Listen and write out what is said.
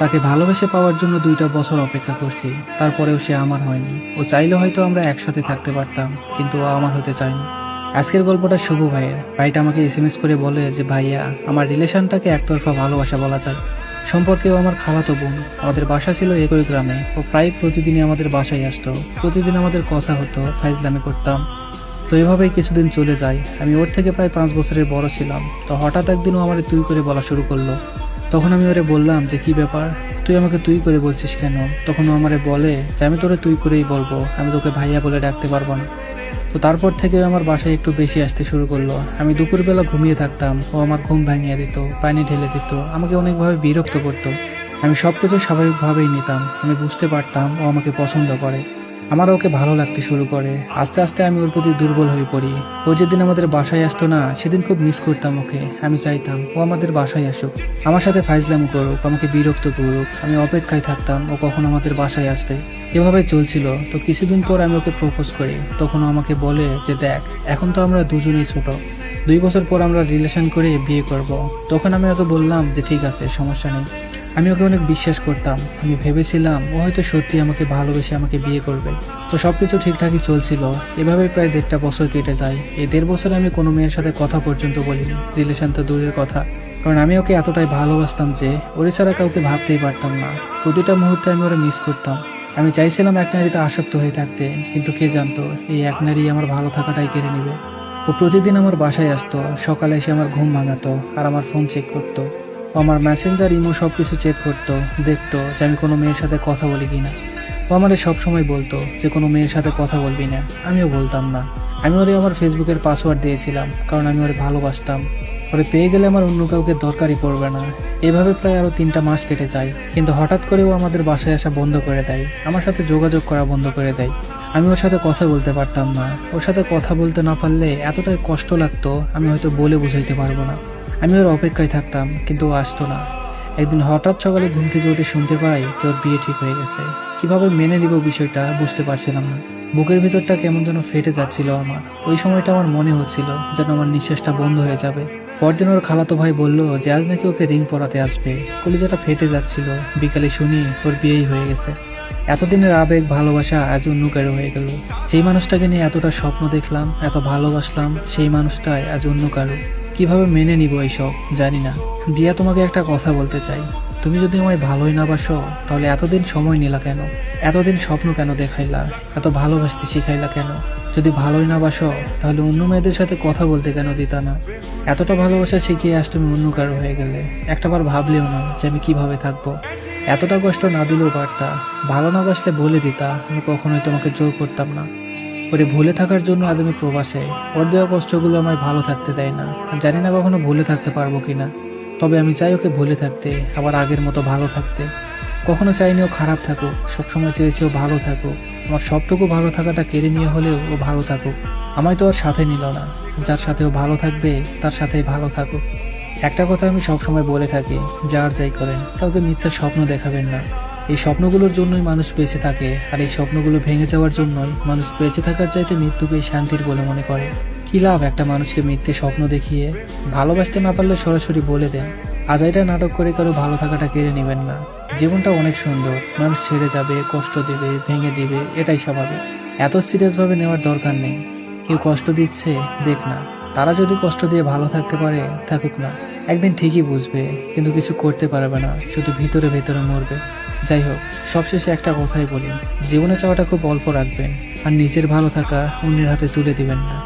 তাকে ভালোবেসে পাওয়ার জন্য 2টা বছর অপেক্ষা করছি, তারপরেও সে আমার হয়নি। ও চাইলে হয়তো আমরা একসাথে থাকতে পারতাম, কিন্তু ও আমার হতে চায়নি। আজকের গল্পটা শুভ ভাইয়ের। ভাইটা আমাকে SMS করে বলে যে ভাইয়া, আমার রিলেশনটাকে একতরফা ভালোবাসা বলা যায়। সম্পর্কেও আমার খালাতো বোন, আমাদের বাসা ছিল একই গ্রামে। ও প্রায় প্রতিদিনই আমাদের বাসায় আসতো, প্রতিদিন আমাদের কথা হতো, ফাইজলামি করতাম। তো এভাবেই কিছুদিন চলে যায়। আমি ওর থেকে প্রায় 5 বছরের বড় ছিলাম। তো হঠাৎ একদিন ও আমার তুই করে বলা শুরু করলো। তখন আমি ওরে বললাম যে কি ব্যাপার, তুই আমাকে তুই করে বলছিস কেন? তখন ও আমারে বলে যে আমি তোরে তুই করেই বলবো, আমি তোকে ভাইয়া বলে ডাকতে পারবো না। তো তারপর থেকে আমার বাসায় একটু বেশি আসতে শুরু করলো। আমি দুপুরবেলা ঘুমিয়ে থাকতাম, ও আমার ঘুম ভাঙিয়ে দিত, পানি ঢেলে দিত, আমাকে অনেকভাবে বিরক্ত করতো। আমি সবকিছু স্বাভাবিকভাবেই নিতাম। আমি বুঝতে পারতাম ও আমাকে পছন্দ করে, আমার ওকে ভালো লাগতে শুরু করে। আস্তে আস্তে আমি ওর প্রতি দুর্বল হয়ে পড়ি। ও যেদিন আমাদের বাসায় আসতো না, সেদিন খুব মিস করতাম ওকে। আমি চাইতাম ও আমাদের বাসায় আসুক, আমার সাথে ফাইজলামি করুক, আমাকে বিরক্ত করুক। আমি অপেক্ষায় থাকতাম ও কখন আমাদের বাসায় আসবে। এভাবে চলছিল। তো কিছুদিন পর আমি ওকে প্রপোজ করি। তখন ও আমাকে বলে যে দেখ, এখন তো আমরা দুজনেই ছোট, 2 বছর পর আমরা রিলেশন করে বিয়ে করব। তখন আমি ওকে বললাম যে ঠিক আছে, সমস্যা নেই। আমি ওকে অনেক বিশ্বাস করতাম। আমি ভেবেছিলাম ও হয়তো সত্যি আমাকে ভালোবেসে আমাকে বিয়ে করবে। তো সবকিছু ঠিকঠাকই চলছিল। এভাবে প্রায় 1.5 বছর কেটে যায়। এই 1.5 বছরে আমি কোনো মেয়ের সাথে কথা পর্যন্ত বলিনি, রিলেশন তো দূরের কথা। কারণ আমি ওকে এতটাই ভালোবাসতাম যে ওরে ছাড়া কাউকে ভাবতেই পারতাম না। প্রতিটা মুহূর্তে আমি ওরা মিস করতাম। আমি চাইছিলাম এক নারীতে আসক্ত হয়ে থাকতে, কিন্তু কে জানতো এই এক নারী আমার ভালো থাকাটাই কেড়ে নেবে। ও প্রতিদিন আমার বাসায় আসতো, সকালে এসে আমার ঘুম ভাঙাতো আর আমার ফোন চেক করতো। ও আমার মেসেঞ্জার, ইমো সব কিছু চেক করতো, দেখতো যে আমি কোনো মেয়ের সাথে কথা বলি কিনা। ও আমাদের সবসময় বলতো যে কোনো মেয়ের সাথে কথা বলবি না, আমিও বলতাম না। আমি ওরে আমার ফেসবুকের পাসওয়ার্ড দিয়েছিলাম, কারণ আমি ওরে ভালোবাসতাম। ওরে পেয়ে গেলে আমার অন্য কাউকে দরকারই পড়বে না। এভাবে প্রায় আরও 3টা মাস কেটে যায়। কিন্তু হঠাৎ করে ও আমাদের বাসায় আসা বন্ধ করে দেয়, আমার সাথে যোগাযোগ করা বন্ধ করে দেয়। আমি ওর সাথে কথা বলতে পারতাম না। ওর সাথে কথা বলতে না পারলে এতটাই কষ্ট লাগতো, আমি হয়তো বলে বুঝাইতে পারবো না। আমি ওর অপেক্ষায় থাকতাম, কিন্তু ও আসতো না। একদিন হঠাৎ সকালে ঘুম থেকে উঠে শুনতে পাই যে ওর বিয়ে ঠিক হয়ে গেছে। কিভাবে মেনে নিব বিষয়টা বুঝতে পারছিলাম না। বুকের ভিতরটা কেমন যেন ফেটে যাচ্ছিল আমার। ওই সময়টা আমার মনে হচ্ছিল যেন আমার নিঃশ্বাসটা বন্ধ হয়ে যাবে। পরদিন ওর খালাতো ভাই বলল যে আজ নাকি ওকে রিং পরাতে আসবে। কলিজাটা ফেটে যাচ্ছিল। বিকালে শুনি ওর বিয়েই হয়ে গেছে। এতদিনের আবেগ, ভালোবাসা আজ অন্য কারো হয়ে গেল। যেই মানুষটাকে নিয়ে এতটা স্বপ্ন দেখলাম, এত ভালোবাসলাম, সেই মানুষটাই আজ অন্য কারো। কিভাবে মেনে নিব এইসব জানি না। দিয়া, তোমাকে একটা কথা বলতে চাই। তুমি যদি আমায় ভালোই না বাসো, তাহলে এতদিন সময় নিলা কেন? এতদিন স্বপ্ন কেন দেখাইলা? এত ভালোবাসতে শিখাইলা কেন? যদি ভালোই না বাসো, তাহলে অন্য মেয়েদের সাথে কথা বলতে কেন দিতা না? এতটা ভালোবাসা শিখিয়ে আজ তুমি অন্য কারো হয়ে গেলে। একটাবার ভাবলেও না যে আমি কিভাবে থাকবো। এতটা কষ্ট না দিলেও পারতা। ভালো না বাসলে বলে দিতা, আমি কখনোই তোমাকে জোর করতাম না। ওরে ভুলে থাকার জন্য আজ আমি প্রবাসে। ওর দেওয়া কষ্টগুলো আমায় ভালো থাকতে দেয় না। জানি না কখনো ভুলে থাকতে পারবো কিনা। তবে আমি চাই ওকে ভুলে থাকতে, আবার আগের মতো ভালো থাকতে। কখনো চাইনি ও খারাপ থাকুক, সবসময় চেয়েছি ও ভালো থাকুক। আমার সবটুকু ভালো থাকাটা কেড়ে নিয়ে হলেও ও ভালো থাকুক। আমায় তো ওর সাথে নিল না। যার সাথে ও ভালো থাকবে তার সাথেই ভালো থাকুক। একটা কথা আমি সবসময় বলে থাকি, যার যাই করেন কাউকে মিথ্যা স্বপ্ন দেখাবেন না। এই স্বপ্নগুলোর জন্যই মানুষ বেঁচে থাকে, আর এই স্বপ্নগুলো ভেঙে যাওয়ার জন্যই মানুষ বেঁচে থাকার চাইতে মৃত্যুকেই শান্তির বলে মনে করে। কী লাভ একটা মানুষকে মিথ্যে স্বপ্ন দেখিয়ে? ভালোবাসতে না পারলে সরাসরি বলে দেন। আজাইরা নাটক করে কারো ভালো থাকাটা কেড়ে নেবেন না। জীবনটা অনেক সুন্দর। মানুষ ছেড়ে যাবে, কষ্ট দিবে, ভেঙে দিবে, এটাই স্বাভাবিক। এত সিরিয়াসভাবে নেওয়ার দরকার নেই। কেউ কষ্ট দিচ্ছে, দেখ না। তারা যদি কষ্ট দিয়ে ভালো থাকতে পারে, থাকুক না। একদিন ঠিকই বুঝবে, কিন্তু কিছু করতে পারবে না, শুধু ভিতরে ভেতরে মরবে। যাই হোক, সবশেষে একটা কথাই বলি, জীবনে চাওয়াটা খুব অল্প রাখবেন, আর নিজের ভালো থাকা অন্যের হাতে তুলে দিবেন না।